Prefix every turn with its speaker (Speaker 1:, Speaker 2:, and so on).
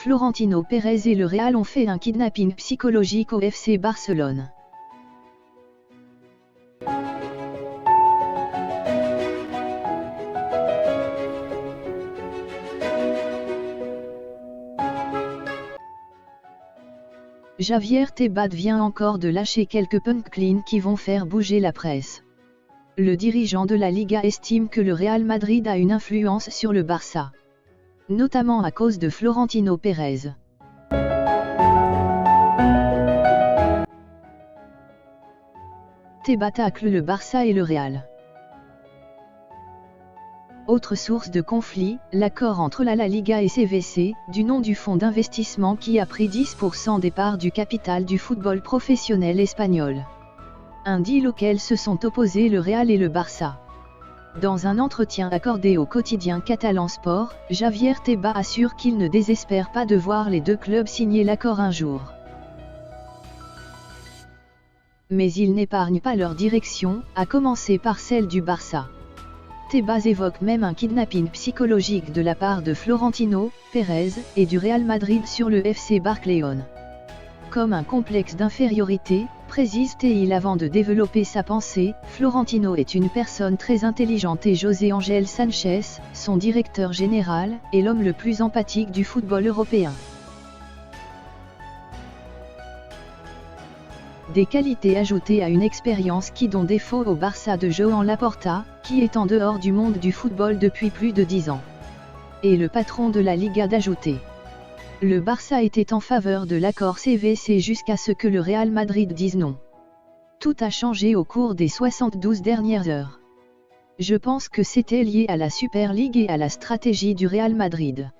Speaker 1: Florentino Pérez et le Real ont fait un kidnapping psychologique au FC Barcelone. Javier Tebas vient encore de lâcher quelques punchlines qui vont faire bouger la presse. Le dirigeant de la Liga estime que le Real Madrid a une influence sur le Barça, notamment à cause de Florentino Pérez. Tebas tacle le Barça et le Real. Autre source de conflit, l'accord entre la Liga et CVC, du nom du fonds d'investissement qui a pris 10% des parts du capital du football professionnel espagnol. Un deal auquel se sont opposés le Real et le Barça. Dans un entretien accordé au quotidien catalan Sport, Javier Tebas assure qu'il ne désespère pas de voir les deux clubs signer l'accord un jour. Mais il n'épargne pas leur direction, à commencer par celle du Barça. Tebas évoque même un kidnapping psychologique de la part de Florentino Pérez et du Real Madrid sur le FC Barcelone. Comme un complexe d'infériorité, précise-t-il avant de développer sa pensée, Florentino est une personne très intelligente et José Ángel Sánchez, son directeur général, est l'homme le plus empathique du football européen. Des qualités ajoutées à une expérience qui donne défaut au Barça de Joan Laporta, qui est en dehors du monde du football depuis plus de 10 ans. Et le patron de la Liga d'ajouter. Le Barça était en faveur de l'accord CVC jusqu'à ce que le Real Madrid dise non. Tout a changé au cours des 72 dernières heures. Je pense que c'était lié à la Super League et à la stratégie du Real Madrid.